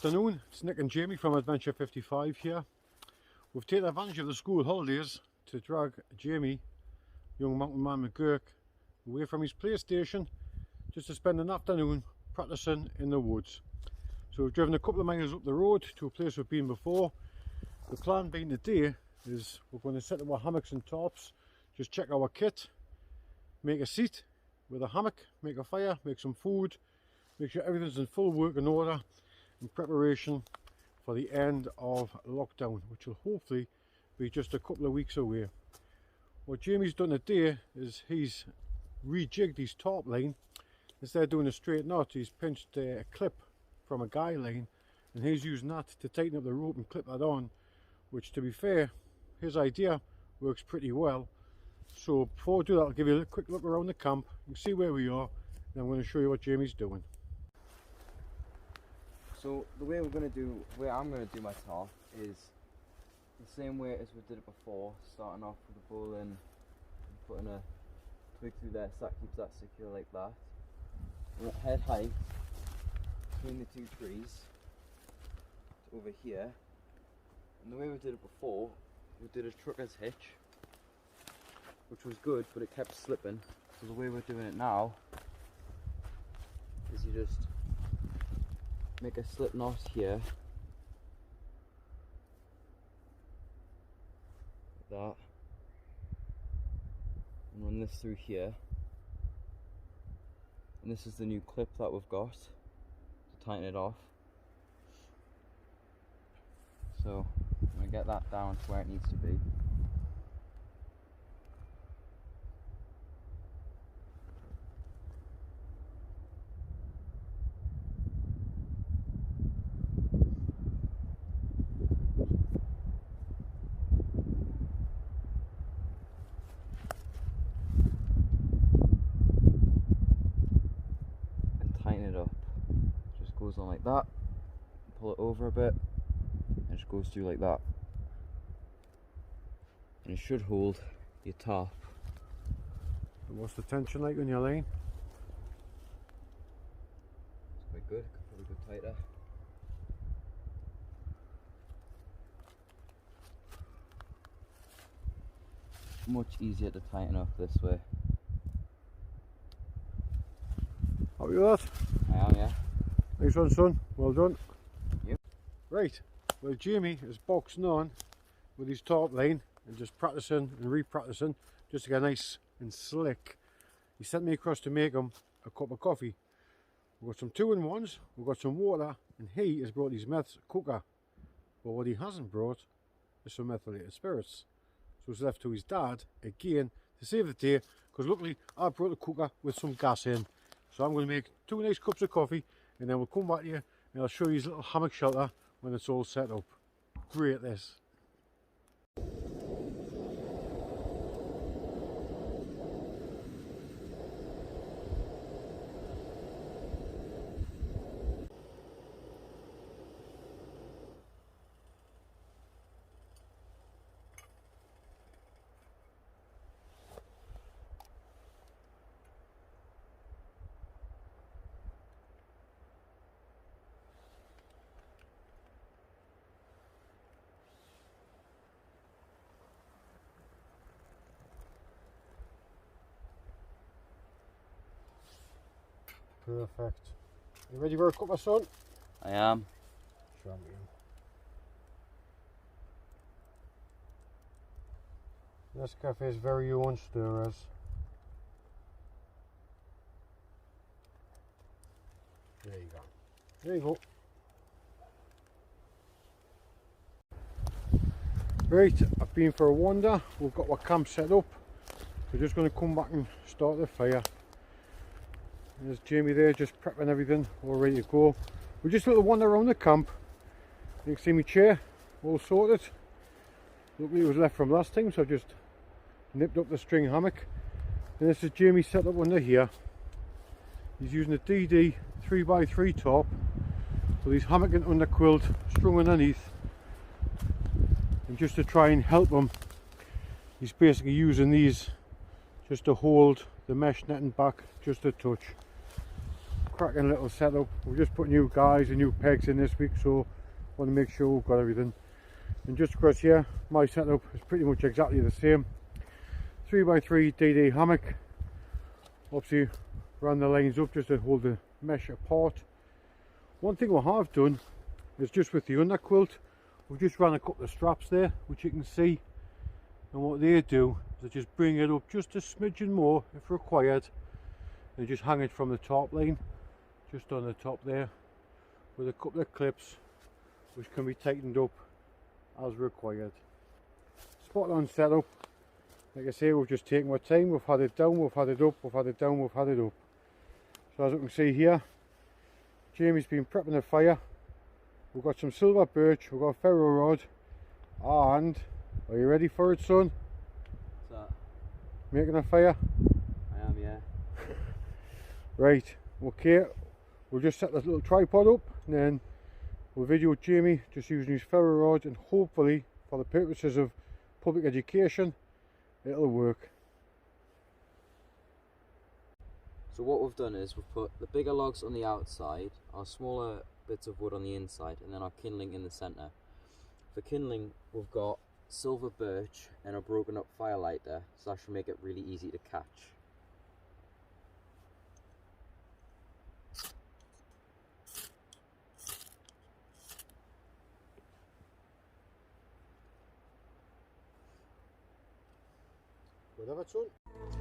Afternoon, it's Nick and Jamie from Adventure 55 here. We've taken advantage of the school holidays to drag Jamie, young Mountain Man McGurk, away from his PlayStation just to spend an afternoon practicing in the woods. So we've driven a couple of miles up the road to a place we've been before. The plan being today is we're going to set up our hammocks and tarps, just check our kit, make a seat with a hammock, make a fire, make some food, make sure everything's in full working order in preparation for the end of lockdown, which will hopefully be just a couple of weeks away. What Jamie's done today is he's rejigged his tarp line. Instead of doing a straight knot, he's pinched a clip from a guy line and he's using that to tighten up the rope and clip that on, which, to be fair, his idea works pretty well. So before we do that, I'll give you a quick look around the camp. You can see where we are, and I'm going to show you what Jamie's doing. So the way I'm going to do my tarp is the same way as we did it before, starting off with a bowl and putting a twig through there so that keeps that secure like that. We're at head height between the two trees over here, and the way we did it before, we did a trucker's hitch, which was good, but it kept slipping. So the way we're doing it now is you just make a slip knot here, like that, and run this through here. And this is the new clip that we've got to tighten it off. So I'm going to get that down to where it needs to be. Goes on like that, pull it over a bit, and it just goes through like that, and it should hold your tarp. And what's the tension like on your line? It's quite good, could probably go tighter. Much easier to tighten up this way. Happy with that? I am, yeah. Nice one, son. Well done. Yep. Right, well, Jamie is boxing on with his tarp line and just practicing and re-practicing just to get nice and slick. He sent me across to make him a cup of coffee. We've got some 2-in-1s, we've got some water, and he has brought his meth cooker. But what he hasn't brought is some methylated spirits. So it's left to his dad again to save the day, because luckily I brought the cooker with some gas in. So I'm going to make 2 nice cups of coffee, and then we'll come back to you and I'll show you his little hammock shelter when it's all set up. Great, this. Perfect. You ready for a cup of sun? I am. Champion. This cafe's very own stirrers. There you go. There you go. Right, I've been for a wander. We've got our camp set up. We're just going to come back and start the fire. There's Jamie there, just prepping everything, all ready to go. We're just a little wander around the camp. You can see my chair, all sorted. Luckily it was left from last time, so I just nipped up the string hammock. And this is Jamie set up under here. He's using a DD 3x3 top with his hammock and underquilt strung underneath. And just to try and help him, he's basically using these just to hold the mesh netting back just a touch. cracking little setup. We're just putting new guys and new pegs in this week, so want to make sure we've got everything. And just across here, my setup is pretty much exactly the same. 3x3 DD hammock. Obviously ran the lines up just to hold the mesh apart. One thing we have done is just with the underquilt, we've just ran a couple of straps there, which you can see, and what they do is they just bring it up just a smidgen more if required, and just hang it from the top line just on the top there with a couple of clips which can be tightened up as required. Spot on setup. Like I say, we've just taken our time, we've had it down, we've had it up, we've had it down, we've had it up. So as you can see here, Jamie's been prepping the fire. We've got some silver birch, we've got ferro rod, and are you ready for it, son? What's that? Making a fire? I am, yeah. Right, okay, we'll just set this little tripod up and then we'll video Jamie just using his ferro rod, and hopefully for the purposes of public education it'll work. So what we've done is we've put the bigger logs on the outside, our smaller bits of wood on the inside, and then our kindling in the centre. For kindling we've got silver birch and a broken up fire lighter, so that should make it really easy to catch. Whatever, son.